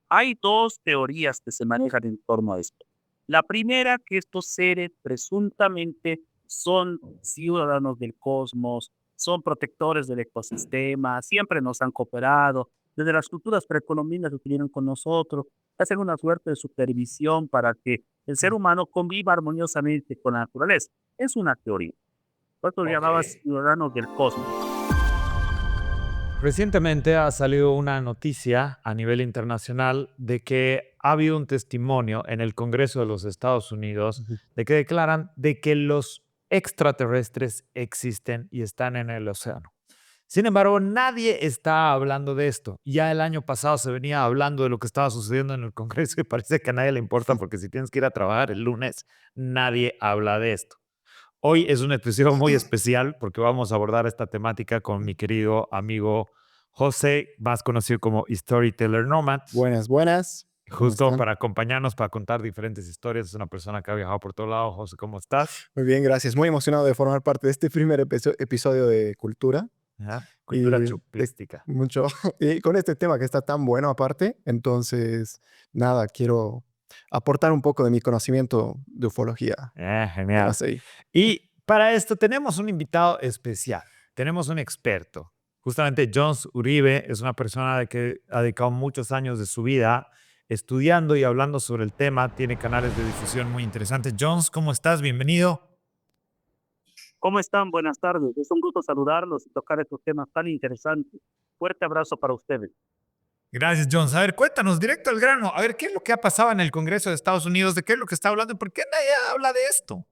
Hay dos teorías que se manejan en torno a esto. La primera, que estos seres presuntamente son ciudadanos del cosmos, son protectores del ecosistema, siempre nos han cooperado, desde las culturas precolombinas estuvieron con nosotros, hacen una suerte de supervisión para que el ser humano conviva armoniosamente con la naturaleza. Es una teoría. Por eso lo Ok. llamaba ciudadanos del cosmos. Recientemente ha salido una noticia a nivel internacional de que ha habido un testimonio en el Congreso de los Estados Unidos Ujú. de que declaran de que los extraterrestres existen y están en el océano. Sin embargo, nadie está hablando de esto. Ya el año pasado se venía hablando de lo que estaba sucediendo en el Congreso y parece que a nadie le importa porque si tienes que ir a trabajar el lunes, nadie habla de esto. Hoy es un episodio muy especial porque vamos a abordar esta temática con mi querido amigo José, más conocido como Storyteller Nomad, Buenas, buenas. ¿Cómo justo están? para acompañarnos, para contar diferentes historias. Es una persona que ha viajado por todo lado. José, ¿cómo estás? Muy bien, gracias. Muy emocionado de formar parte de este primer episodio de Cultura Ajá. Cultura y de chupística. mucho. Y con este tema que está tan bueno aparte, entonces, nada, quiero aportar un poco de mi conocimiento de ufología. Genial. Más ahí. Y para esto tenemos un invitado especial. Tenemos un experto. Justamente Jones Uribe es una persona de que ha dedicado muchos años de su vida estudiando y hablando sobre el tema. Tiene canales de difusión muy interesantes. Jones, ¿cómo estás? Bienvenido. ¿Cómo están? Buenas tardes. Es un gusto saludarlos y tocar estos temas tan interesantes. Fuerte abrazo para ustedes. Gracias, Jones. A ver, cuéntanos directo al grano. A ver, ¿qué es lo que ha pasado en el Congreso de Estados Unidos? ¿De qué es lo que está hablando? ¿Y por qué nadie habla de esto?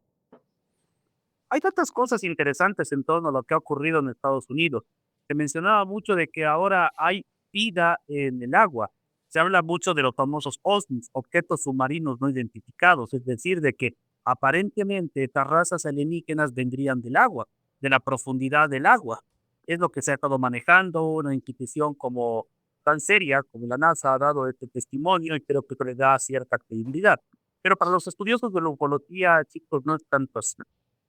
Hay tantas cosas interesantes en torno a lo que ha ocurrido en Estados Unidos. Se mencionaba mucho de que ahora hay vida en el agua. Se habla mucho de los famosos OSNIs, objetos submarinos no identificados, es decir, de que aparentemente estas razas alienígenas vendrían del agua, de la profundidad del agua. Es lo que se ha estado manejando, una institución como tan seria como la NASA ha dado este testimonio y creo que le da cierta credibilidad. Pero para los estudiosos de la ufología, chicos, no es tanto así.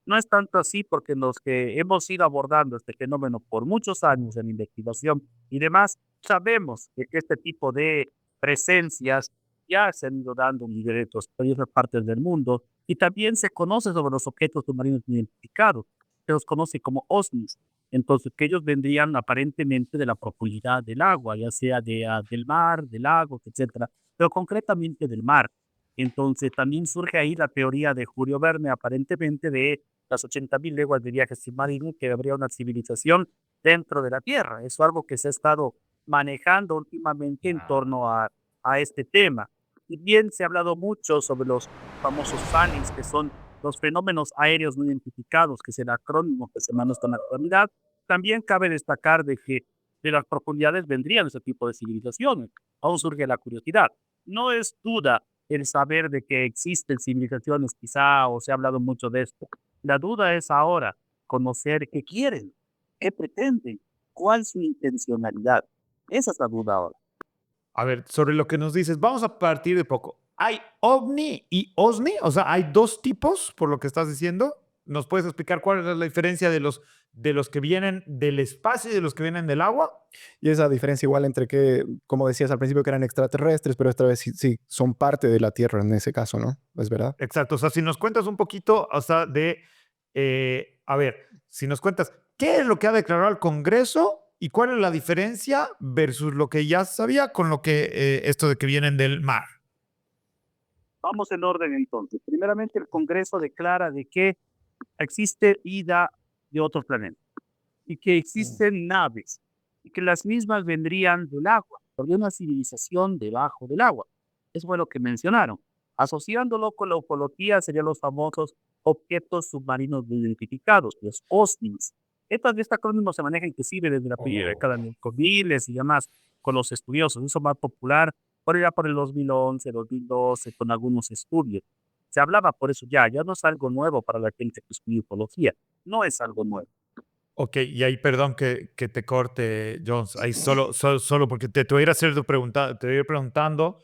No es tanto así porque los que hemos ido abordando este fenómeno por muchos años en investigación y demás, sabemos de que este tipo de presencias ya se han ido dando en diversas partes del mundo y también se conoce sobre los objetos submarinos no identificados, se los conoce como OSNIs. Entonces, que ellos vendrían aparentemente de la profundidad del agua, ya sea del mar, del lago, etcétera, pero concretamente del mar. Entonces, también surge ahí la teoría de Julio Verne, aparentemente de las 80.000 leguas de viaje submarino, que habría una civilización dentro de la Tierra. Es algo que se ha estado manejando últimamente en torno a este tema. Y bien, se ha hablado mucho sobre los famosos FANIS, que son los fenómenos aéreos no identificados, que es el acrónimo que se maneja en la actualidad. También cabe destacar de que de las profundidades vendrían ese tipo de civilizaciones. Aún surge la curiosidad. No es duda el saber de que existen civilizaciones, quizá, o se ha hablado mucho de esto. La duda es ahora conocer qué quieren, qué pretenden, cuál es su intencionalidad. Esa es la duda ahora. A ver, sobre lo que nos dices, vamos a partir de poco. ¿Hay ovni y osni? O sea, hay dos tipos, por lo que estás diciendo. ¿Nos puedes explicar cuál es la diferencia de los que vienen del espacio y de los que vienen del agua? Y esa diferencia igual entre que, como decías al principio, que eran extraterrestres, pero esta vez sí, sí, son parte de la Tierra en ese caso, ¿no? ¿Es verdad? Exacto. O sea, si nos cuentas un poquito, o sea, a ver, si nos cuentas, ¿qué es lo que ha declarado el Congreso y cuál es la diferencia versus lo que ya sabía con lo que esto de que vienen del mar? Vamos en orden entonces. Primeramente, el Congreso declara de que existe vida de otros planetas y que existen naves y que las mismas vendrían del agua, porque hay una civilización debajo del agua. Eso fue lo que mencionaron. Asociándolo con la ufología serían los famosos objetos submarinos no identificados, los OSNIs. Este acrónimo se maneja inclusive desde la primera Oh. década de los 2000 y demás con los estudiosos. Eso más popular por allá por el 2011, 2012, con algunos estudios. Se hablaba por eso ya no es algo nuevo para la gente que estudia ufología, no es algo nuevo. Ok, y ahí perdón que te corte, Jones, ahí solo porque te voy a ir a hacer tu pregunta, te voy a ir preguntando,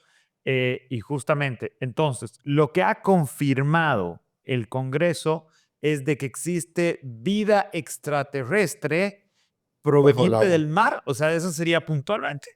y justamente, entonces, lo que ha confirmado el Congreso es de que existe vida extraterrestre Bajo el proveniente agua. del mar, o sea, eso sería puntualmente.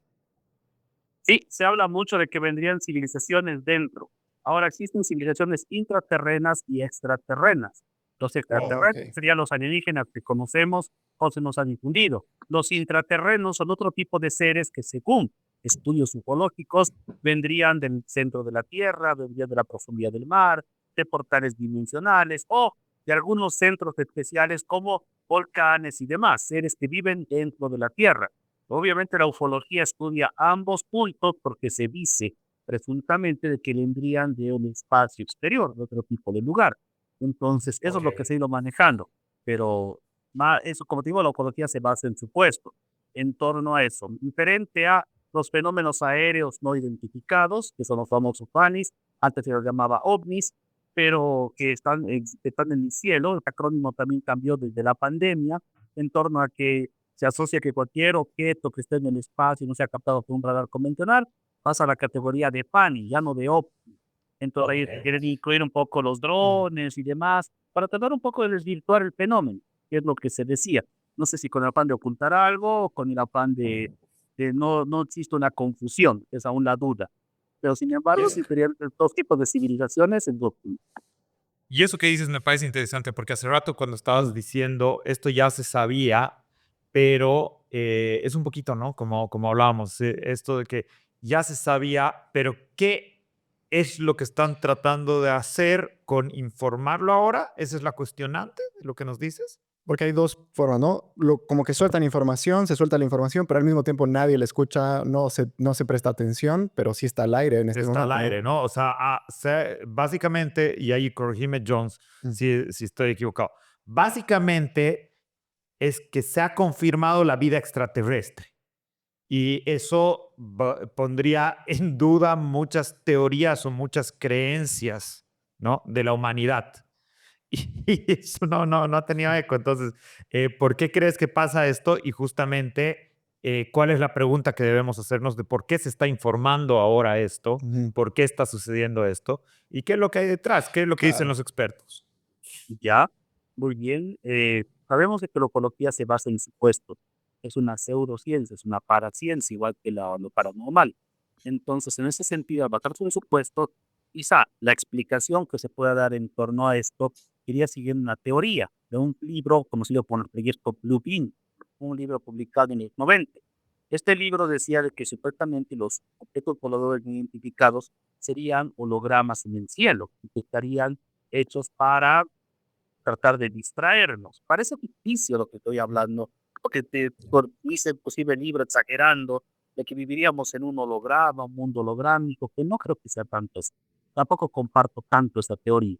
Sí, se habla mucho de que vendrían civilizaciones dentro. Ahora existen civilizaciones intraterrenas y extraterrenas. Los Oh, ok. extraterrenos serían los alienígenas que conocemos o se nos han difundido. Los intraterrenos son otro tipo de seres que, según estudios ufológicos, vendrían del centro de la Tierra, vendrían de la profundidad del mar, de portales dimensionales o de algunos centros especiales como volcanes y demás, seres que viven dentro de la Tierra. Obviamente la ufología estudia ambos puntos porque se dice presuntamente de que vendrían de un espacio exterior, de otro tipo de lugar. Entonces, eso es Ok. lo que se ha ido manejando. Pero eso, como te digo, la ufología se basa en supuestos en torno a eso. Diferente a los fenómenos aéreos no identificados, que son los famosos FANIS, antes se los llamaba ovnis, pero que están en el cielo. El acrónimo también cambió desde la pandemia en torno a que se asocia que cualquier objeto que esté en el espacio y no sea captado por un radar convencional pasa a la categoría de FANI, ya no de OVNI. Entonces Ok. ahí quieren incluir un poco los Mm. drones y demás para tratar un poco de desvirtuar el fenómeno, que es lo que se decía. No sé si con el afán de ocultar algo o con el afán de no existe una confusión, es aún la duda. Pero sin Y embargo, eso, sí serían dos tipos de civilizaciones en dos. y eso que dices me parece interesante porque hace rato cuando estabas diciendo esto ya se sabía, pero es un poquito, ¿no? Como hablábamos, esto de que ya se sabía, pero ¿qué es lo que están tratando de hacer con informarlo ahora? Esa es la cuestionante de lo que nos dices. Porque hay dos formas, ¿no? Como que sueltan información, se suelta la información, pero al mismo tiempo nadie le escucha, no se presta atención, pero sí está al aire en este Está al momento, ¿no? aire, ¿no? O sea, básicamente, y ahí corregime Jones Mm. si estoy equivocado, básicamente es que se ha confirmado la vida extraterrestre. Y eso pondría en duda muchas teorías o muchas creencias, ¿no? De la humanidad. Y eso no ha tenido eco. Entonces, ¿por qué crees que pasa esto? Y justamente, ¿cuál es la pregunta que debemos hacernos de por qué se está informando ahora esto? Ujú. ¿Por qué está sucediendo esto? ¿Y qué es lo que hay detrás? ¿Qué es lo que dicen Claro. los expertos? Ya, muy bien. Sabemos de que la ufología se basa en supuestos. Es una pseudociencia, es una paraciencia, igual que lo paranormal. Entonces, en ese sentido, al basarse en supuestos, quizá la explicación que se pueda dar en torno a esto iría siguiendo una teoría de un libro conocido por el proyecto Blue Beam, un libro publicado en el 90. Este libro decía de que supuestamente los objetos voladores no identificados serían hologramas en el cielo, y que estarían hechos para tratar de distraernos. Parece ficticio lo que estoy hablando, porque dice el posible libro exagerando de que viviríamos en un holograma, un mundo holográmico, que no creo que sea tanto así. Tampoco comparto tanto esa teoría,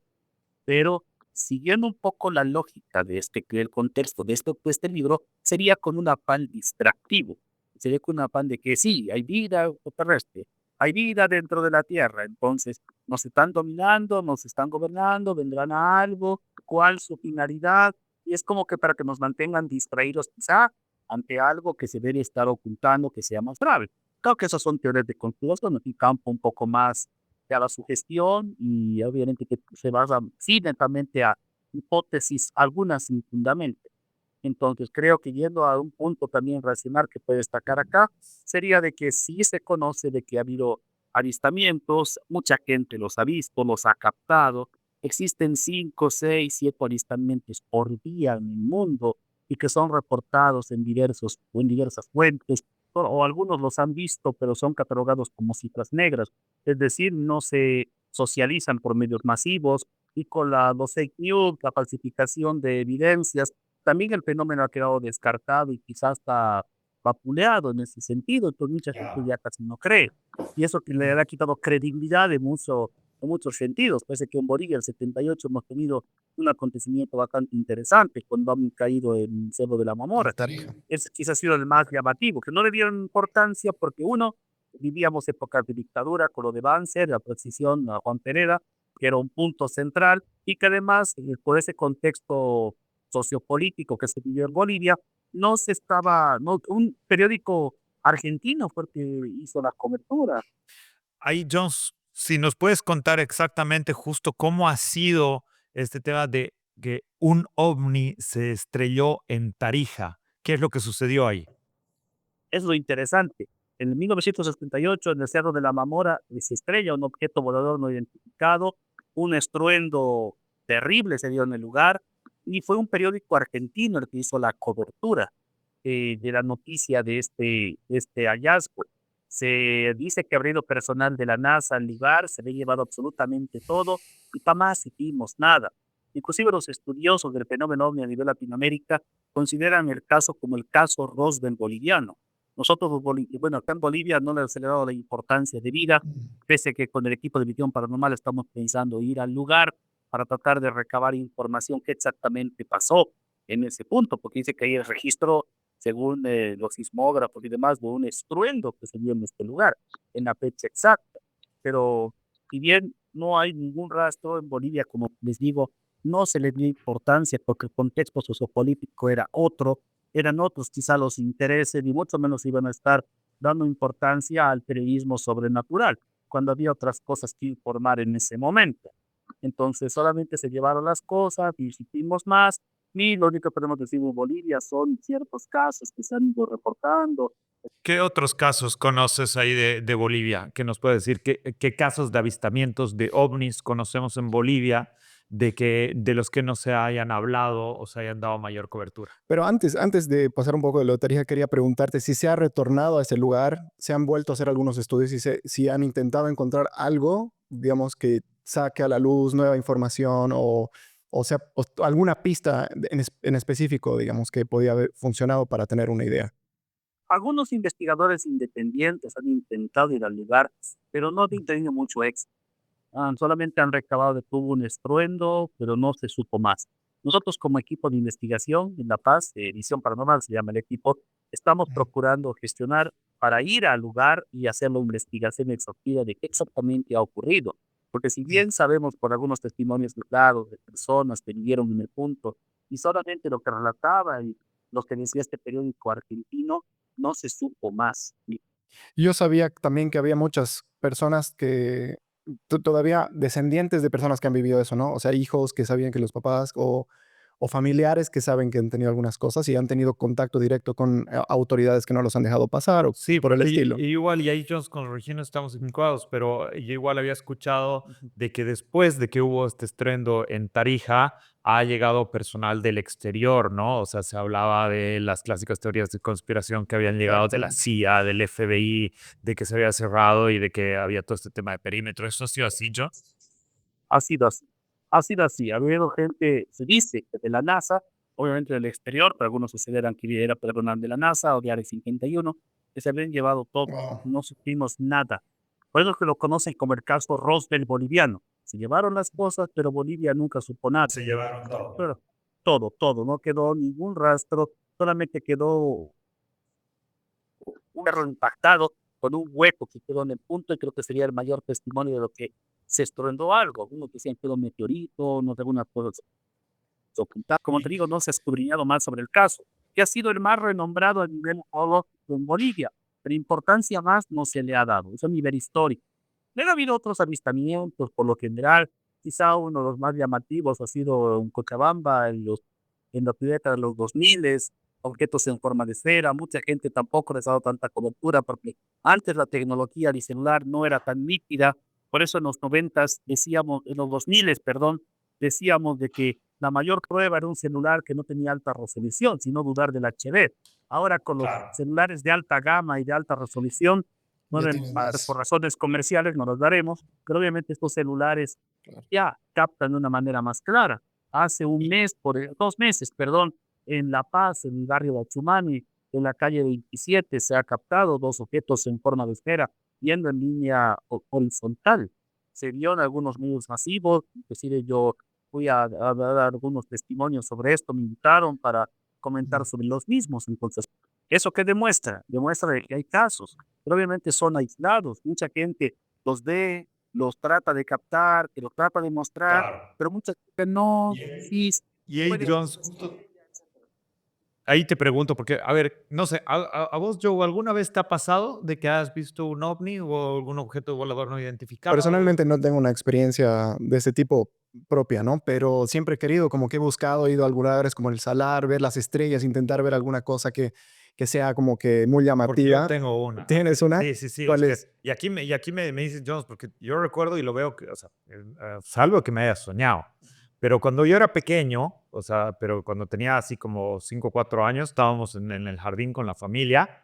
pero siguiendo un poco la lógica de el contexto de este libro, sería con un afán distractivo. Sería con un afán de que sí, hay vida extraterrestre, hay vida dentro de la Tierra, entonces nos están dominando, nos están gobernando, vendrán a algo, cuál su finalidad, y es como que para que nos mantengan distraídos quizá ante algo que se debe estar ocultando, que sea más grave. Creo que esas son teorías de conspiración, en un campo un poco más a la sugestión y obviamente que se basa sí netamente a hipótesis, algunas sin fundamento. Entonces creo que yendo a un punto también racional que puede destacar acá, sería de que sí se conoce de que ha habido avistamientos, mucha gente los ha visto, los ha captado, existen 5, 6, 7 avistamientos por día en el mundo y que son reportados en diversos o en diversas fuentes, o algunos los han visto, pero son catalogados como cifras negras, es decir, no se socializan por medios masivos y con los fake news, la falsificación de evidencias, también el fenómeno ha quedado descartado y quizás está vapuleado en ese sentido, entonces mucha gente ya casi no cree. Y eso que le ha quitado credibilidad en muchos sentidos. Parece que en Bolivia el 78 hemos tenido un acontecimiento bastante interesante cuando han caído en Cerro de la En Mamora. Tarija. Ese quizás ha sido el más llamativo, que no le dieron importancia porque uno, vivíamos épocas de dictadura con lo de Banzer, la transición a Juan Pereda, que era un punto central y que además, por ese contexto sociopolítico que se vivió en Bolivia, no se estaba, no, un periódico argentino fue el que hizo la cobertura. Ahí, Jones, si nos puedes contar exactamente justo cómo ha sido este tema de que un ovni se estrelló en Tarija. ¿Qué es lo que sucedió ahí? Es lo interesante. En 1978, en el Cerro de la Mamora, se estrella un objeto volador no identificado, un estruendo terrible se dio en el lugar, y fue un periódico argentino el que hizo la cobertura de la noticia de este hallazgo. Se dice que habría ido personal de la NASA al lugar, se había llevado absolutamente todo y jamás supimos nada. Inclusive los estudiosos del fenómeno ovni a nivel Latinoamérica consideran el caso como el caso Roswell boliviano. Nosotros, bueno, acá en Bolivia no le se le ha dado la importancia de vida, pese a que con el equipo de Visión Paranormal estamos pensando ir al lugar para tratar de recabar información qué exactamente pasó en ese punto, porque dice que hay el registro, según los sismógrafos y demás, de un estruendo que se dio en este lugar, en la fecha exacta. Pero si bien no hay ningún rastro en Bolivia, como les digo, no se le dio importancia porque el contexto sociopolítico era otro, eran otros quizá los intereses, ni mucho menos iban a estar dando importancia al periodismo sobrenatural, cuando había otras cosas que informar en ese momento. Entonces solamente se llevaron las cosas, y insistimos más, y lo único que podemos decir en Bolivia son ciertos casos que se han ido reportando. ¿Qué otros casos conoces ahí de Bolivia? ¿Qué nos puedes decir? ¿Qué casos de avistamientos de ovnis conocemos en Bolivia de los que no se hayan hablado o se hayan dado mayor cobertura? Pero antes de pasar un poco de lotería, quería preguntarte si se ha retornado a ese lugar, se han vuelto a hacer algunos estudios y si han intentado encontrar algo, digamos, que saque a la luz nueva información o alguna pista en específico, digamos, que podía haber funcionado para tener una idea. Algunos investigadores independientes han intentado ir al lugar, pero no han tenido mucho éxito. Solamente han recabado de que hubo un estruendo, pero no se supo más. Nosotros como equipo de investigación en La Paz, Visión Paranormal se llama el equipo, estamos procurando gestionar para ir al lugar y hacer la investigación exhaustiva de qué exactamente ha ocurrido. Porque si bien sabemos por algunos testimonios claros de personas que vivieron en el punto y solamente lo que relataba y lo que decía este periódico argentino, no se supo más. Yo sabía también que había muchas personas que todavía descendientes de personas que han vivido eso, ¿no? O sea, hijos que sabían que los papás o familiares que saben que han tenido algunas cosas y han tenido contacto directo con autoridades que no los han dejado pasar o Sí, por el porque estilo. igual, y ahí Jones con Regina estamos equivocados, pero yo igual había escuchado de que después de que hubo este estruendo en Tarija, ha llegado personal del exterior, ¿no? O sea, se hablaba de las clásicas teorías de conspiración que habían llegado de la Exacto. CIA, del FBI, de que se había cerrado y de que había todo este tema de perímetro. ¿Eso ha sido así, John? Ha sido así. Ha sido así. Ha habido gente, se dice, que de la NASA, obviamente del exterior, pero algunos consideran que era personal de la NASA o de Área 51, que se habían llevado todo. Wow. No supimos nada. Por eso es que lo conocen como el caso Roswell boliviano. Se llevaron las cosas, pero Bolivia nunca supo nada. Se llevaron todo. Pero todo, todo, no quedó ningún rastro, solamente quedó un perro impactado con un hueco que quedó en el punto y creo que sería el mayor testimonio de lo que se estruendó algo. Uno que decían que era un meteorito, no sé, algunas cosas ocultadas. Como te digo, no se ha escudriñado más sobre el caso, que ha sido el más renombrado a nivel geológico en Bolivia, pero importancia más no se le ha dado. Es a nivel histórico. Luego ha habido otros avistamientos, por lo general, quizá uno de los más llamativos ha sido en Cochabamba, en la década de los 2000, objetos en forma de esfera. Mucha gente tampoco les ha dado tanta cobertura porque antes la tecnología del celular no era tan nítida. Por eso en los 90 decíamos, en los 2000, perdón, decíamos de que la mayor prueba era un celular que no tenía alta resolución, sino dudar del HD. Ahora con los Claro. celulares de alta gama y de alta resolución, no Ya de- tienes por más. razones comerciales no los daremos, pero obviamente estos celulares Claro. ya captan de una manera más clara. Hace un mes, 2 meses, perdón, en La Paz, en el barrio de Achumani, en la calle 27, se ha captado dos objetos en forma de esfera yendo en línea horizontal. Se vio en algunos medios masivos, inclusive yo fui a dar algunos testimonios sobre esto, me invitaron para comentar sobre los mismos. Entonces, ¿eso qué demuestra? Demuestra de que hay casos, pero obviamente son aislados. Mucha gente los ve, los trata de captar, que los trata de mostrar, Claro. pero mucha gente no, Y ahí, sí, y ahí, puede. Jones, ahí te pregunto, porque, a ver, no sé, a vos, Joe, ¿alguna vez te ha pasado de que has visto un ovni o algún objeto volador no identificado? Personalmente no tengo una experiencia de ese tipo propia, ¿no? Pero siempre he querido, como que he buscado, he ido a lugares como el Salar, ver las estrellas, intentar ver alguna cosa que sea como que muy Porque yo llamativa. tengo una. ¿Tienes una? Sí, sí, sí. ¿Cuál es es? que- y aquí me dices, Jones, porque yo recuerdo y lo veo, que, o sea, salvo que me haya soñado. Pero cuando yo era pequeño, o sea, pero cuando tenía así como 5 o 4 años, estábamos en el jardín con la familia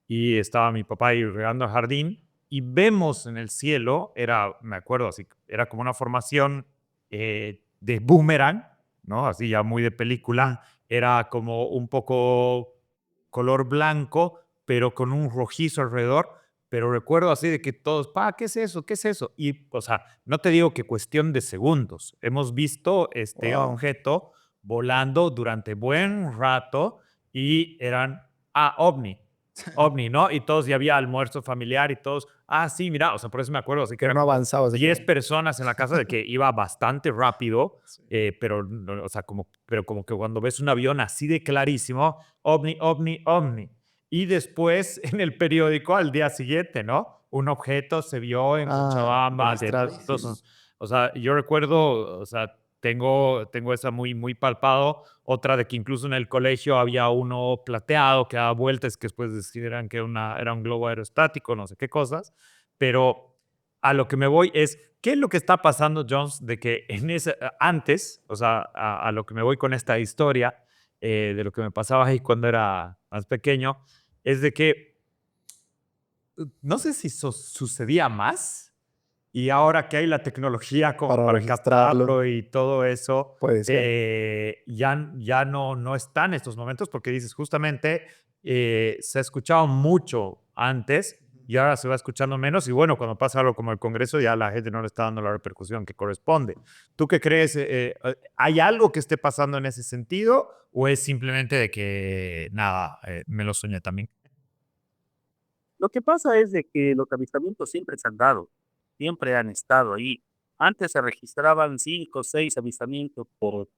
y estaba mi papá ahí regando el jardín y vemos en el cielo, me acuerdo así, era como una formación de boomerang, ¿no? Así ya muy de película, era como un poco color blanco, pero con un rojizo alrededor. Pero recuerdo así de que todos, ¿qué es eso? ¿Qué es eso? Y, o sea, no te digo que cuestión de segundos. Hemos visto este Wow. objeto volando durante buen rato y eran, ovni, ovni, ¿no? Y todos, ya había almuerzo familiar y todos, sí, mira, o sea, por eso me acuerdo, así que Pero eran no como avanzabas. 10 personas en la casa, de que iba bastante rápido, Sí. pero, o sea, pero como que cuando ves un avión así de clarísimo, ovni, ovni, ovni. Y después en el periódico al día siguiente, ¿no? Un objeto se vio en Cochabamba. Registradísimo. O sea, yo recuerdo, o sea, tengo esa muy, muy palpado. Otra de que incluso en el colegio había uno plateado que daba vueltas, que después decidieran que era un globo aerostático, no sé qué cosas. Pero a lo que me voy es, ¿qué es lo que está pasando, Jones, de que antes, o sea, a lo que me voy con esta historia, de lo que me pasaba ahí cuando era más pequeño, es de que no sé si eso sucedía más y ahora que hay la tecnología como Para para registrarlo. captarlo y todo eso, Puede ser. ya no están estos momentos porque dices justamente se ha escuchado mucho antes y ahora se va escuchando menos y bueno, cuando pasa algo como el Congreso ya la gente no le está dando la repercusión que corresponde. ¿Tú qué crees? ¿Hay algo que esté pasando en ese sentido o es simplemente de que nada, me lo soñé también? Lo que pasa es de que los avistamientos siempre se han dado, siempre han estado ahí. Antes se registraban 5 o 6 avistamientos por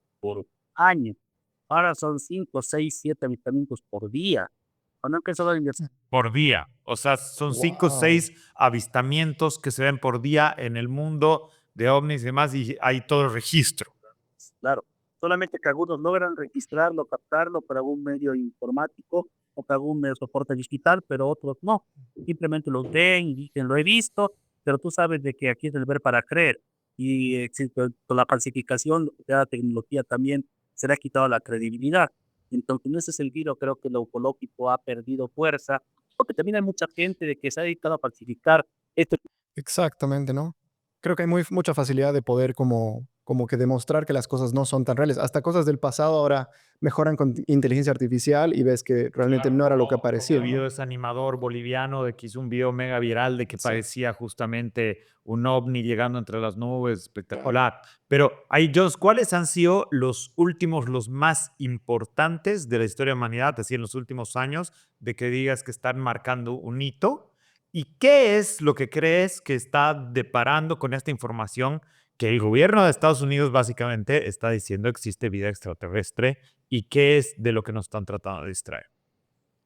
año. Ahora son 5, 6, 7 avistamientos por día. Cuando empezó la investigación, Por día. O sea, son 5 o Wow. 6 avistamientos que se ven por día en el mundo de ovnis y demás, y hay todo el registro. claro, solamente que algunos logran registrarlo, captarlo por algún medio informático o por algún medio de soporte digital, pero otros no. Simplemente los ven y dicen, lo he visto, pero tú sabes de que aquí es el ver para creer. Y existe, con la falsificación de la tecnología también se le ha quitado la credibilidad. Entonces, en ese sentido, creo que lo ufológico ha perdido fuerza, porque también hay mucha gente de que se ha dedicado a falsificar esto. Exactamente, ¿no? Creo que hay mucha facilidad de poder como que demostrar que las cosas no son tan reales. Hasta cosas del pasado ahora mejoran con inteligencia artificial y ves que realmente Claro, no era lo que como el parecía, video ¿no? de ese animador boliviano de que hizo un video mega viral de que Sí. parecía justamente un ovni llegando entre las nubes, espectacular. Pero ahí, Joss, ¿cuáles han sido los últimos, los más importantes de la historia de la humanidad, así en los últimos años, de que digas que están marcando un hito? ¿Y qué es lo que crees que está deparando con esta información que el gobierno de Estados Unidos básicamente está diciendo existe vida extraterrestre y qué es de lo que nos están tratando de distraer?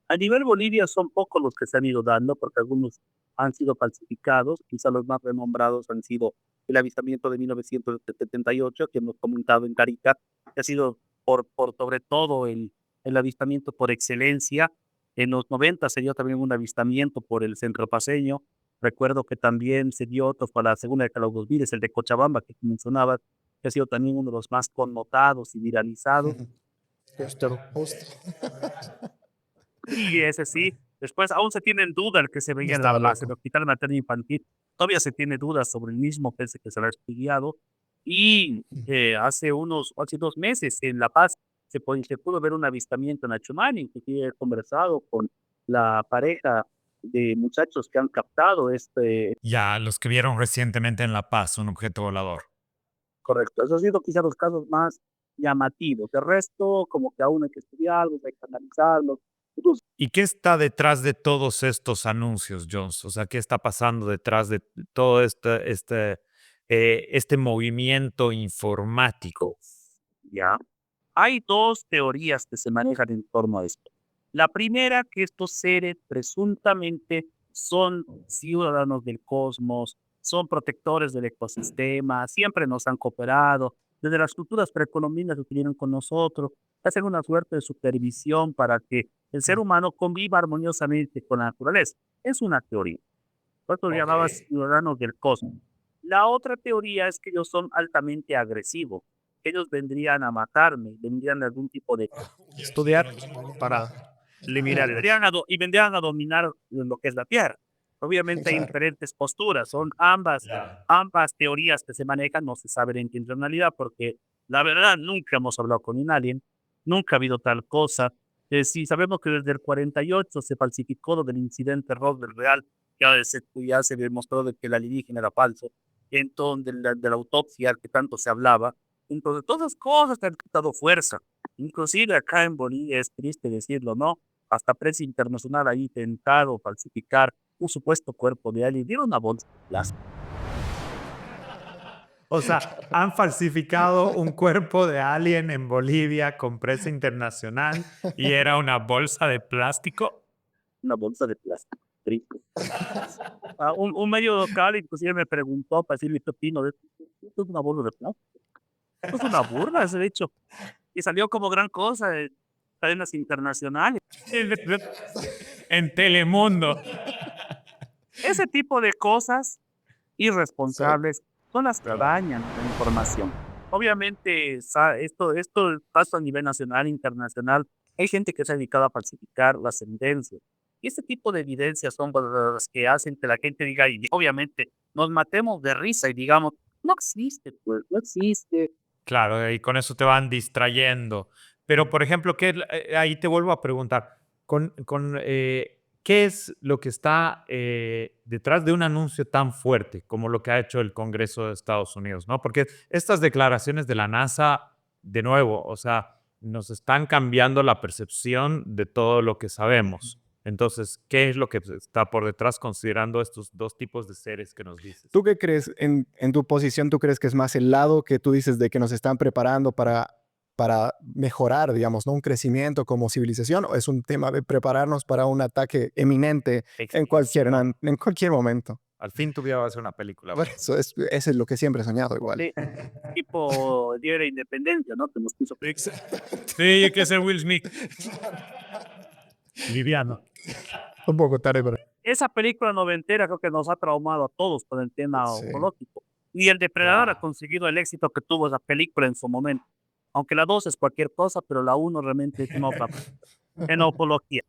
A nivel Bolivia son pocos los que se han ido dando, porque algunos han sido falsificados. Quizá los más renombrados han sido el avistamiento de 1978, que hemos comentado en Carica, que ha sido por sobre todo el avistamiento por excelencia. En los 90 se dio también un avistamiento por el centro paseño. Recuerdo que también se dio otro para la segunda década de los 2000, es el de Cochabamba, que mencionabas, que ha sido también uno de los más connotados y viralizados. Justo, justo. Y ese sí, después aún se tienen dudas que se veía en La Estaba Paz, en el loco. Hospital Materno Infantil. Todavía se tiene dudas sobre el mismo pese que se lo ha estudiado. Y hace 2 meses en La Paz se pudo ver un avistamiento en Achumani, que he conversado con la pareja de muchachos que han captado este. Ya, los que vieron recientemente en La Paz un objeto volador. Correcto. Esos han sido quizás los casos más llamativos. El resto, como que aún hay que estudiarlos, hay que analizarlos. ¿Y qué está detrás de todos estos anuncios, Jones? O sea, ¿qué está pasando detrás de todo este movimiento informático? ¿Ya? Hay dos teorías que se manejan en torno a esto. La primera, que estos seres presuntamente son ciudadanos del cosmos, son protectores del ecosistema, siempre nos han cooperado, desde las culturas precolombinas estuvieron con nosotros, hacen una suerte de supervisión para que el ser humano conviva armoniosamente con la naturaleza. Es una teoría. Por eso lo llamaba ciudadanos del cosmos. La otra teoría es que ellos son altamente agresivos. Ellos vendrían a matarme, vendrían de algún tipo de Estudiar para eliminar. y vendrían a dominar lo que es la Tierra. Obviamente hay diferentes posturas, son ambas teorías que se manejan, no se sabe en realidad, porque la verdad nunca hemos hablado con un alien, nunca ha habido tal cosa. Sí, sabemos que desde el 48 se falsificó lo del incidente Roswell real, ya se demostró de que el alienígena era falso, entonces de la autopsia que tanto se hablaba. Entonces, todas las cosas han quitado fuerza. Inclusive acá en Bolivia es triste decirlo, ¿no? Hasta prensa internacional ha intentado falsificar un supuesto cuerpo de alien. Dieron una bolsa de plástico. O sea, han falsificado un cuerpo de alien en Bolivia con prensa internacional y era una bolsa de plástico. Una bolsa de plástico. Triste. Un medio local inclusive me preguntó para decirle qué opino de esto. Esto es una bolsa de plástico. Esto es una burla, ese hecho. Y salió como gran cosa de cadenas internacionales. En Telemundo. Ese tipo de cosas irresponsables son las que dañan la información. Obviamente, esto pasa a nivel nacional, internacional. Hay gente que se ha dedicado a falsificar las evidencias. Y este tipo de evidencias son las que hacen que la gente diga, y obviamente nos matemos de risa y digamos, no existe, pues, no existe. Claro, y con eso te van distrayendo. Pero, por ejemplo, ahí te vuelvo a preguntar, ¿qué es lo que está detrás de un anuncio tan fuerte como lo que ha hecho el Congreso de Estados Unidos? ¿No? Porque estas declaraciones de la NASA, de nuevo, o sea, nos están cambiando la percepción de todo lo que sabemos. Entonces, ¿qué es lo que está por detrás considerando estos dos tipos de seres que nos dices? ¿Tú qué crees en tu posición? ¿Tú crees que es más el lado que tú dices de que nos están preparando para mejorar, digamos, ¿no? Un crecimiento como civilización? ¿O es un tema de prepararnos para un ataque eminente en cualquier momento? Al fin tu vida va a ser una película. Por eso eso es lo que siempre he soñado igual. Sí, tipo el Día de la Independencia, ¿no? Que nos puso Sí, hay que ser Will Smith. Liviano. Un poco tarde, pero esa película noventera creo que nos ha traumado a todos con el tema sí. oncológico. Y El Depredador ha conseguido el éxito que tuvo esa película en su momento. Aunque la 2 es cualquier cosa, pero la 1 realmente es una otra en oncología.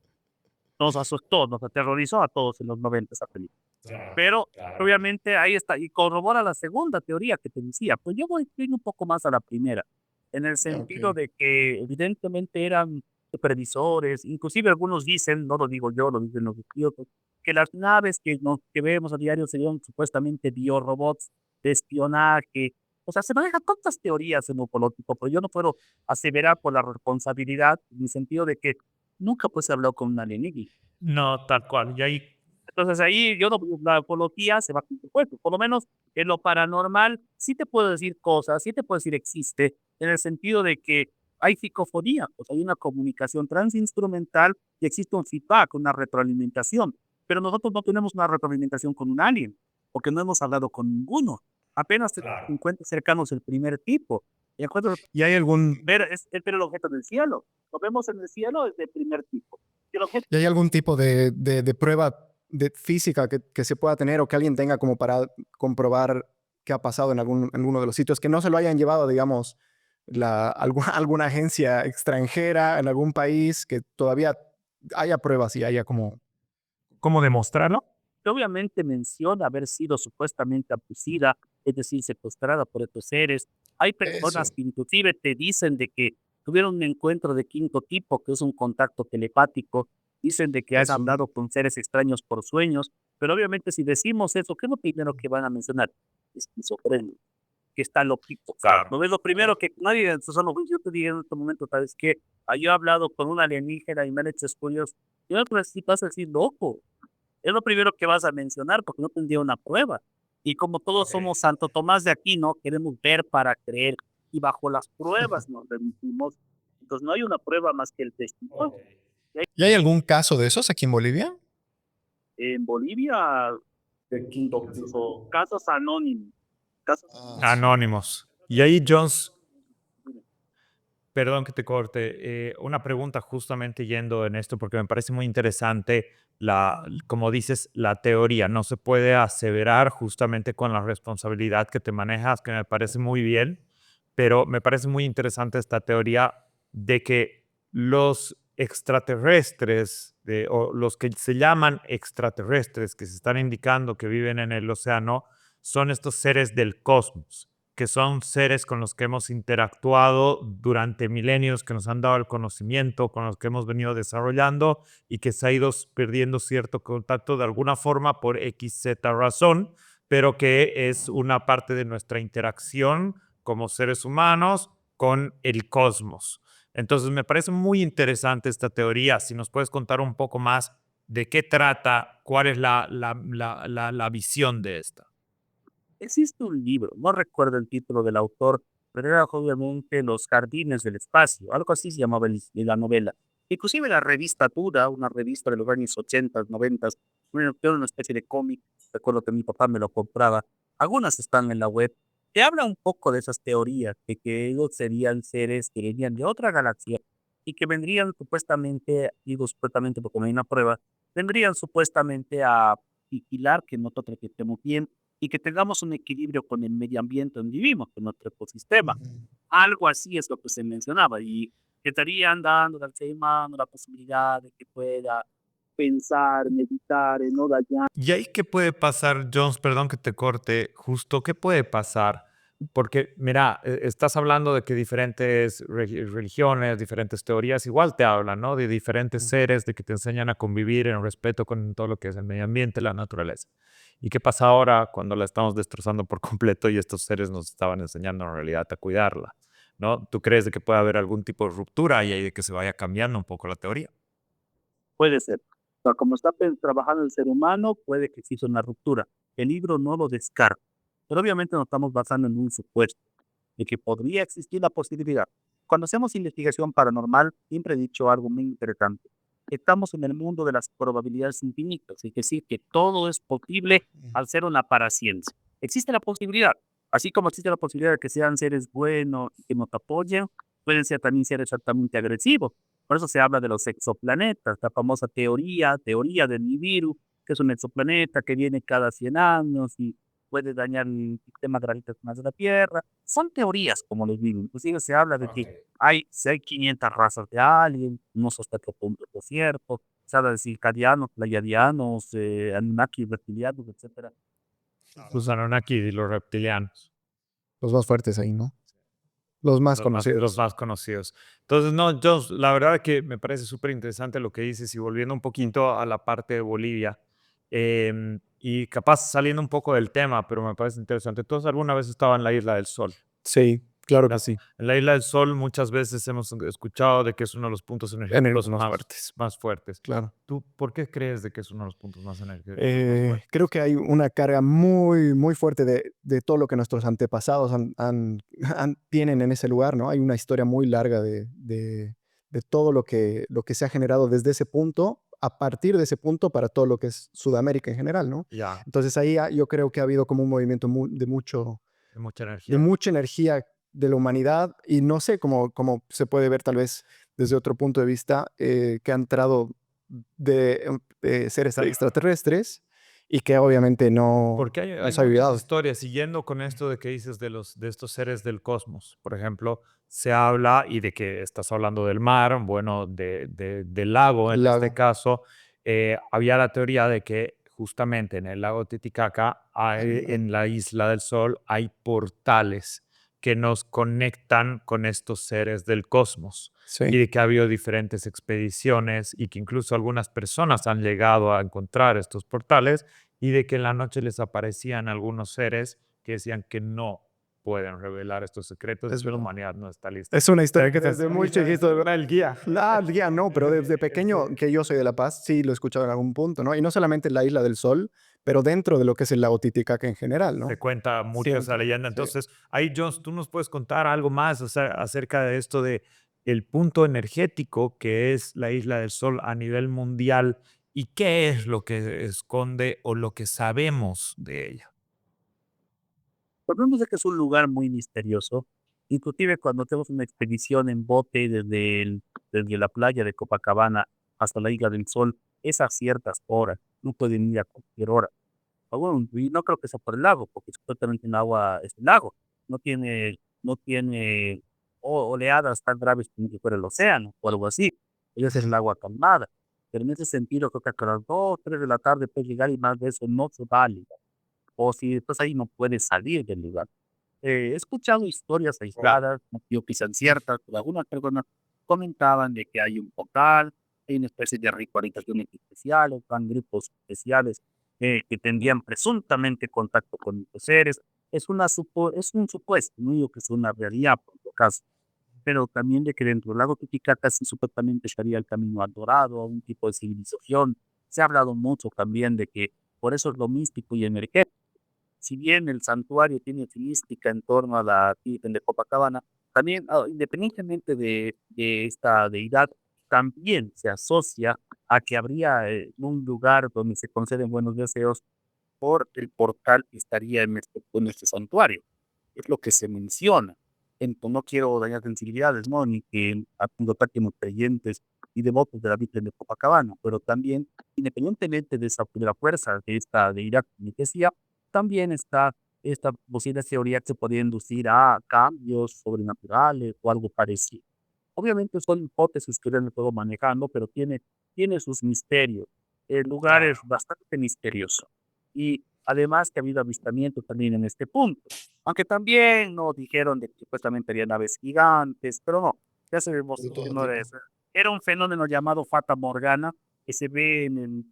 Nos asustó, nos aterrorizó a todos en los 90 esa película. Pero obviamente ahí está, y corrobora la segunda teoría que te decía. Pues yo voy un poco más a la primera, en el sentido Ok. de que evidentemente eran supervisores, inclusive algunos dicen, no lo digo yo, lo dicen los estudiosos, que las naves que vemos a diario serían supuestamente biorobots de espionaje. O sea, se manejan tantas teorías en ufológico, pero yo no puedo aseverar por la responsabilidad, en el sentido de que nunca pues he hablado con un alienígena. No, tal cual. Y ahí, Entonces ahí yo no, la ufología se va con su cuerpo. Por lo menos en lo paranormal sí te puedo decir cosas, sí te puedo decir existe, en el sentido de que hay psicofonía, o sea, hay una comunicación transinstrumental y existe un feedback, una retroalimentación. Pero nosotros no tenemos una retroalimentación con un alien, porque no hemos hablado con ninguno. Apenas te encuentras cercanos el primer tipo. Y encuentro ¿Y hay algún, es ver el objeto del cielo. Lo vemos en el cielo es del primer tipo. Y el objeto ¿y hay algún tipo de prueba de física que se pueda tener o que alguien tenga como para comprobar qué ha pasado en alguno de los sitios que no se lo hayan llevado, digamos, alguna agencia extranjera en algún país que todavía haya pruebas y haya como... ¿cómo demostrarlo? que obviamente menciona haber sido supuestamente abducida, es decir, secuestrada por estos seres. Hay personas Eso. que inclusive te dicen de que tuvieron un encuentro de quinto tipo, que es un contacto telepático, dicen de que han Eso. hablado con seres extraños por sueños, pero obviamente si decimos eso, ¿qué es lo primero que van a mencionar? Esquizofrenia, que está loquito. Claro. No es lo primero que nadie, solo yo te dije en este momento, ¿sabes qué? Yo he hablado con un alienígena y me han hecho estudios, y me si vas a decir loco. Es lo primero que vas a mencionar porque no tendría una prueba. Y como todos somos Santo Tomás de Aquino, queremos ver para creer y bajo las pruebas nos remitimos. Entonces no hay una prueba más que el testimonio. ¿Y hay algún caso de esos aquí en Bolivia? En Bolivia, incluso casos anónimos. Casos Anónimos. Y ahí Jones, Perdón que te corte. Una pregunta justamente yendo en esto, porque me parece muy interesante como dices, la teoría. No se puede aseverar justamente con la responsabilidad que te manejas, que me parece muy bien, pero me parece muy interesante esta teoría de que los extraterrestres, o los que se llaman extraterrestres, que se están indicando que viven en el océano, son estos seres del cosmos, que son seres con los que hemos interactuado durante milenios, que nos han dado el conocimiento, con los que hemos venido desarrollando y que se ha ido perdiendo cierto contacto de alguna forma por XZ razón, pero que es una parte de nuestra interacción como seres humanos con el cosmos. Entonces me parece muy interesante esta teoría. Si nos puedes contar un poco más de qué trata, cuál es la visión de esta. Existe un libro, no recuerdo el título del autor, pero era obviamente Los Jardines del Espacio, algo así se llamaba la novela. Inclusive la revista Dura, una revista de los años 80, 90, una especie de cómic, recuerdo que mi papá me lo compraba, algunas están en la web, te habla un poco de esas teorías, de que ellos serían seres que venían de otra galaxia y que vendrían supuestamente, digo supuestamente porque no hay una prueba, vendrían supuestamente a vigilar que nosotros estemos bien y que tengamos un equilibrio con el medio ambiente donde vivimos, con nuestro ecosistema. Algo así es lo que se mencionaba y que estarían dando al ser humano la posibilidad de que pueda pensar, meditar, no dañar. ¿Y ahí qué puede pasar, Jones? Perdón que te corte, justo, ¿qué puede pasar? Porque, mira, estás hablando de que diferentes religiones, diferentes teorías igual te hablan, ¿no? De diferentes seres, de que te enseñan a convivir en respeto con todo lo que es el medio ambiente, la naturaleza. ¿Y qué pasa ahora cuando la estamos destrozando por completo y estos seres nos estaban enseñando en realidad a cuidarla? ¿No? ¿Tú crees de que puede haber algún tipo de ruptura y ahí de que se vaya cambiando un poco la teoría? Puede ser. O sea, como está trabajando el ser humano, puede que exista una ruptura. El libro no lo descarta, pero obviamente nos estamos basando en un supuesto de que podría existir la posibilidad. Cuando hacemos investigación paranormal, siempre he dicho algo muy interesante. Estamos en el mundo de las probabilidades infinitas, es decir, que todo es posible al ser una paraciencia. Existe la posibilidad, así como existe la posibilidad de que sean seres buenos y que nos apoyen, pueden ser también seres altamente agresivos. Por eso se habla de los exoplanetas, la famosa teoría del Nibiru, que es un exoplaneta que viene cada 100 años y puede dañar el sistema gravitacional de la Tierra. Son teorías, como les digo. Inclusive se habla de que hay 500 razas de aliens, no sé hasta qué punto es cierto. Se habla de circadianos, pleiadianos, Anunnaki, reptilianos, etcétera. Los Anunnaki y los reptilianos. Los más fuertes ahí, ¿no? Los más Los conocidos. más conocidos. Entonces, no, yo, la verdad que me parece súper interesante lo que dices y volviendo un poquito a la parte de Bolivia, y capaz saliendo un poco del tema, pero me parece interesante. ¿Todos alguna vez estaban en la Isla del Sol? Sí, claro que La- sí. En la Isla del Sol muchas veces hemos escuchado de que es uno de los puntos energéticos Energéticos más fuertes. más fuertes. Claro. ¿Tú por qué crees de que es uno de los puntos más energéticos más fuertes? Creo que hay una carga muy, muy fuerte de todo lo que nuestros antepasados tienen en ese lugar, ¿no? Hay una historia muy larga de todo lo que se ha generado desde ese punto, a partir de ese punto para todo lo que es Sudamérica en general, ¿no? Ya, Entonces ahí yo creo que ha habido como un movimiento de mucha de energía. mucha energía de la humanidad y no sé cómo se puede ver tal vez desde otro punto de vista que han entrado de seres extraterrestres y que obviamente no Porque hay nos ha muchas ayudado. historias, siguiendo con esto de que dices de estos seres del cosmos, por ejemplo, se habla, y de que estás hablando del mar, bueno, del lago en este Lago. caso, había la teoría de que justamente en el lago Titicaca, en la Isla del Sol, hay portales que nos conectan con estos seres del cosmos. Y Sí. de que ha habido diferentes expediciones y que incluso algunas personas han llegado a encontrar estos portales y de que en la noche les aparecían algunos seres que decían que no pueden revelar estos secretos y Es que la verdad. humanidad no está lista. Es una historia que ¿Qué desde muy chiquito. era el guía? El guía no, pero desde pequeño, que yo soy de La Paz, sí lo he escuchado en algún punto, ¿no? Y no solamente en la Isla del Sol, pero dentro de lo que es el lago Titicaca en general, Se ¿no? cuenta mucho esa Siempre. leyenda. Sí. Entonces, ahí, Jones, tú nos puedes contar algo más, o sea, acerca de esto de el punto energético que es la Isla del Sol a nivel mundial y qué es lo que esconde o lo que sabemos de ella. Podemos decir que es un lugar muy misterioso. Inclusive cuando tenemos una expedición en bote desde la playa de Copacabana hasta la Isla del Sol, es a ciertas horas, no pueden ir a cualquier hora. Bueno, y no creo que sea por el lago, porque supuestamente el agua es el lago. No tiene oleadas tan graves como si fuera el océano o algo así. Ese es el agua calmada. Pero en ese sentido, creo que hasta las 2, 3 de la tarde puede llegar y más de eso no se vale. O si después ahí no puedes salir del lugar. He escuchado historias aisladas, no digo que sean ciertas, pero algunas personas comentaban de que hay un portal, hay una especie de ritualizaciones especiales, van grupos especiales que tendrían presuntamente contacto con estos seres. Es un supuesto, no digo que es una realidad por lo caso, pero también de que dentro del lago Titicaca sí supuestamente estaría el camino al Dorado, a un tipo de civilización. Se ha hablado mucho también de que por eso es lo místico y energético. Si bien el santuario tiene su mística en torno a la Virgen de Copacabana, también, independientemente de esta deidad, también se asocia a que habría un lugar donde se conceden buenos deseos por el portal que estaría en este santuario. Es lo que se menciona. Entonces, no quiero dañar sensibilidades, ¿no? Ni que prácticos creyentes y devotos de la Virgen de Copacabana, pero también, independientemente de la fuerza de esta deidad que decía, también está esta posible teoría que se podría inducir a cambios sobrenaturales o algo parecido. Obviamente son hipótesis que yo no puedo manejando, pero tiene sus misterios. El lugar es bastante misterioso. Y además que ha habido avistamientos también en este punto. Aunque también nos dijeron de que supuestamente había naves gigantes, pero no, ya sabemos De que todo no era tipo. eso. Era un fenómeno llamado Fata Morgana, que se ve en el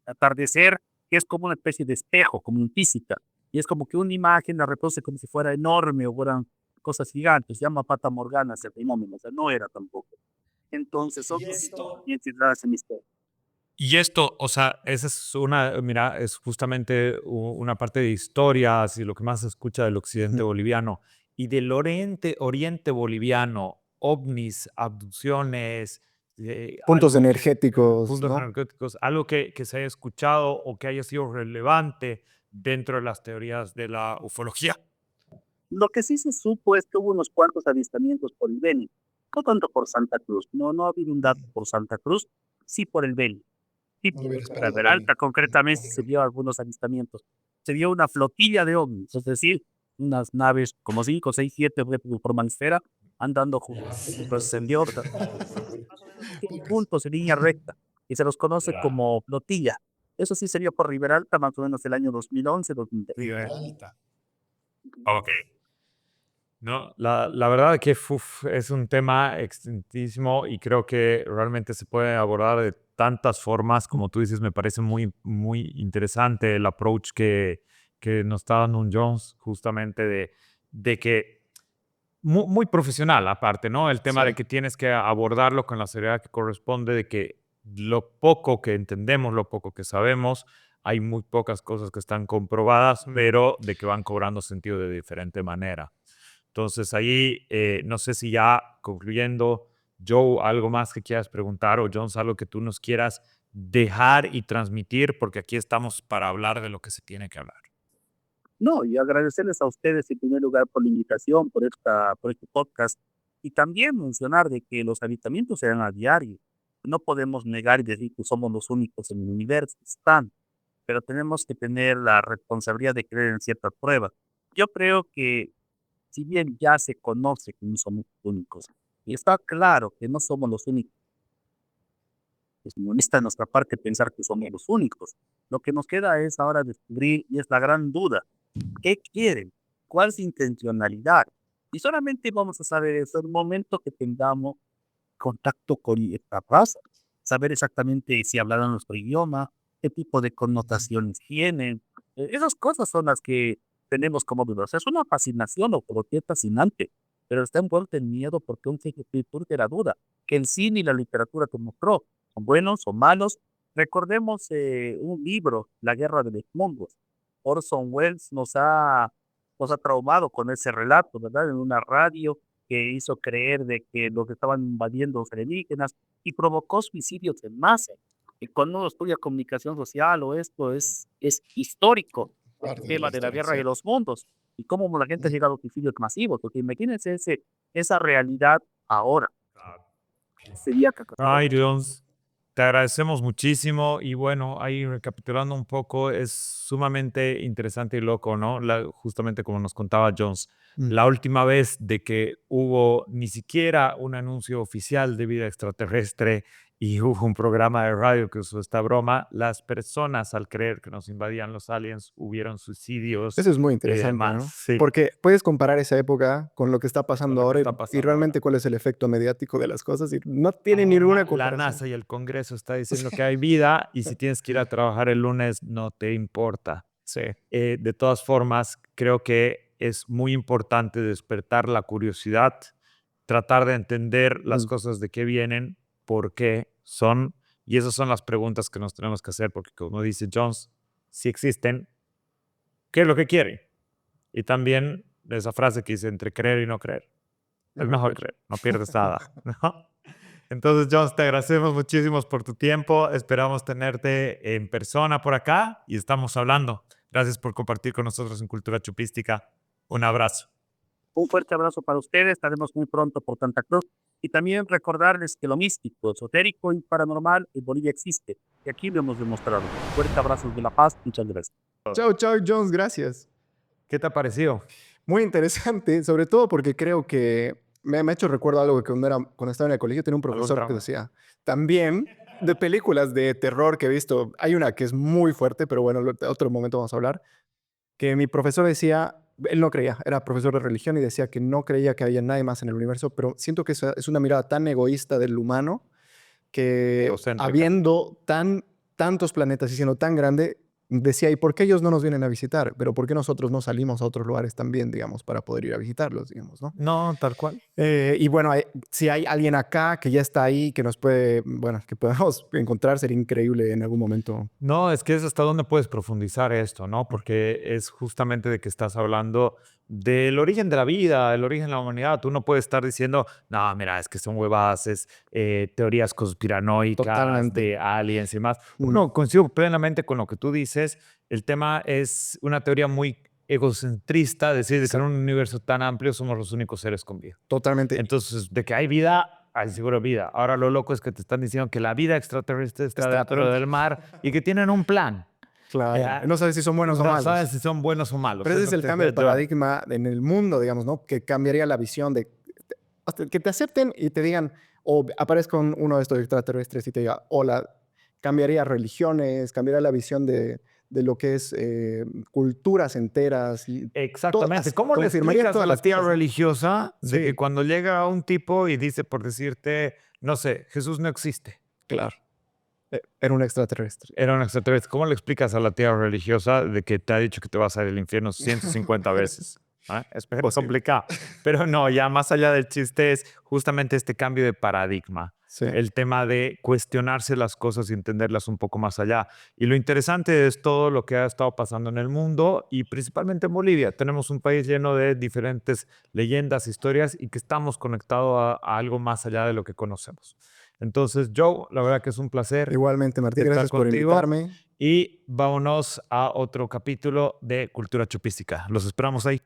atardecer, que es como una especie de espejo, como un física. Y es como que una imagen la reproduce como si fuera enorme o fueran cosas gigantes. Se llama Fata Morgana ese fenómeno, o sea, no era tampoco. Entonces, son cositas bien centradas en misterio. Y esto, o sea, esa es una, mira, es justamente una parte de historia, así lo que más se escucha del occidente Ujú. boliviano y del oriente boliviano, ovnis, abducciones, Puntos algo, energéticos, puntos ¿no? energéticos, algo que se haya escuchado o que haya sido relevante dentro de las teorías de la ufología. Lo que sí se supo es que hubo unos cuantos avistamientos por el Beni, no tanto por Santa Cruz, no ha habido un dato por Santa Cruz, sí por el Beni. Sí, No hubiera por esperado, Beni. Peralta concretamente se vio algunos avistamientos. Se vio una flotilla de ovnis, es decir, unas naves como 5, 6, 7 de forma esfera andando juntos. Pues se vio más o menos Pocas. juntos en línea recta y se los conoce como flotilla. Eso sí se vio por Riberalta más o menos el año 2011, 2012. Alta. Ok. No, la verdad que es un tema extentísimo y creo que realmente se puede abordar de tantas formas. Como tú dices, me parece muy, muy interesante el approach que nos está dando un Jones, justamente de que muy profesional aparte, ¿no? El tema de Sí. que tienes que abordarlo con la seriedad que corresponde, de que lo poco que entendemos, lo poco que sabemos, hay muy pocas cosas que están comprobadas, pero de que van cobrando sentido de diferente manera. Entonces ahí, no sé si ya concluyendo, Joe, algo más que quieras preguntar o Jones, algo que tú nos quieras dejar y transmitir, porque aquí estamos para hablar de lo que se tiene que hablar. No, y agradecerles a ustedes en primer lugar por la invitación, por este podcast, y también mencionar de que los avistamientos se dan a diario. No podemos negar y decir que somos los únicos en el universo, están, pero tenemos que tener la responsabilidad de creer en ciertas pruebas. Yo creo que si bien ya se conoce que no somos los únicos, y está claro que no somos los únicos, es no está en nuestra parte pensar que somos los únicos. Lo que nos queda es ahora descubrir, y es la gran duda, ¿qué quieren? ¿Cuál es su intencionalidad? Y solamente vamos a saber eso en el momento que tengamos contacto con esta raza, saber exactamente si hablarán nuestro idioma, qué tipo de connotaciones tienen. Esas cosas son las que tenemos como dudas. Es una fascinación o por qué fascinante, pero está envuelto en miedo porque un surge la duda, que el cine y la literatura te mostró, son buenos o malos. Recordemos un libro, La Guerra de los Mundos. Orson Welles nos ha traumado con ese relato, ¿verdad? En una radio que hizo creer de que los estaban invadiendo los alienígenas y provocó suicidios en masa. Y cuando uno estudia comunicación social o esto es histórico, el Parte de la tema de la historia, guerra de cierto. los mundos. y cómo la gente llega a los suicidios masivos, porque imagínense esa realidad ahora. Sería Ay, Jones, te agradecemos muchísimo y bueno, ahí recapitulando un poco, es sumamente interesante y loco, ¿no? Justamente como nos contaba Jones, la última vez de que hubo ni siquiera un anuncio oficial de vida extraterrestre y hubo un programa de radio que usó esta broma, las personas al creer que nos invadían los aliens, hubieron suicidios Eso es muy y interesante, demás. ¿no? Sí, Porque puedes comparar esa época con lo que está pasando lo que ahora está y pasando realmente ahora. cuál es el efecto mediático de las cosas y no tiene ninguna La comparación. NASA y el Congreso está diciendo que hay vida y si tienes que ir a trabajar el lunes no te importa. Sí. De todas formas, creo que es muy importante despertar la curiosidad, tratar de entender las cosas de qué vienen, por qué son, y esas son las preguntas que nos tenemos que hacer, porque como dice Jones, si existen, ¿qué es lo que quieren? Y también esa frase que dice entre creer y no creer. Es mejor creer, no pierdes nada, ¿no? Entonces, Jones, te agradecemos muchísimo por tu tiempo. Esperamos tenerte en persona por acá y estamos hablando. Gracias por compartir con nosotros en Cultura Chupística. Un abrazo. Un fuerte abrazo para ustedes, estaremos muy pronto por Santa Cruz. Y también recordarles que lo místico, esotérico y paranormal en Bolivia existe. Y aquí lo hemos demostrado. Fuerte abrazo de La Paz, muchas gracias. Chao, chao, Jones, gracias. ¿Qué te ha parecido? Muy interesante, sobre todo porque creo que me ha hecho recuerdo algo que cuando estaba en el colegio tenía un profesor que trauma? decía, también de películas de terror que he visto, hay una que es muy fuerte, pero bueno, otro momento vamos a hablar, que mi profesor decía, él no creía, era profesor de religión y decía que no creía que había nadie más en el universo, pero siento que esa es una mirada tan egoísta del humano que Egocéntrica. habiendo tantos planetas y siendo tan grande, decía, ¿y por qué ellos no nos vienen a visitar? Pero ¿por qué nosotros no salimos a otros lugares también, digamos, para poder ir a visitarlos, digamos, ¿no? No, tal cual. Y bueno, si hay alguien acá que ya está ahí, que nos puede, bueno, que podamos encontrar, sería increíble en algún momento. No, es que es hasta dónde puedes profundizar esto, ¿no? Porque es justamente de que estás hablando del origen de la vida, el origen de la humanidad. Tú no puedes estar diciendo, no, mira, es que son huevadas, teorías conspiranoicas Totalmente. de aliens y más. No, coincido plenamente con lo que tú dices. El tema es una teoría muy egocentrista, decir de que en un universo tan amplio somos los únicos seres con vida. Totalmente. Entonces, de que hay vida, hay seguro vida. Ahora lo loco es que te están diciendo que la vida extraterrestre está dentro del mar y que tienen un plan. Claro. No sabes si son buenos o No malos. sabes si son buenos o malos. Pero ese es lo el que cambio de decía Joan. paradigma en el mundo, digamos, ¿no? Que cambiaría la visión de hasta que te acepten y te digan, o aparezca uno de estos extraterrestres y te diga, hola, cambiaría religiones, cambiaría la visión de lo que es culturas enteras. Y Exactamente. ¿Cómo le confirmaría explicas a todas la las tía cosas, ¿no? religiosa de Sí. que cuando llega un tipo y dice, por decirte, no sé, Jesús no existe? Claro. Era un extraterrestre. Era un extraterrestre. ¿Cómo le explicas a la tía religiosa de que te ha dicho que te vas a ir al infierno 150 veces? ¿Ah? Es complicado. Pero no, ya más allá del chiste es justamente este cambio de paradigma. Sí. El tema de cuestionarse las cosas y entenderlas un poco más allá. Y lo interesante es todo lo que ha estado pasando en el mundo y principalmente en Bolivia. Tenemos un país lleno de diferentes leyendas, historias y que estamos conectados a algo más allá de lo que conocemos. Entonces, Joe, la verdad que es un placer Igualmente, Martín, estar gracias por contigo. invitarme. Y vámonos a otro capítulo de Cultura Chupística. Los esperamos ahí.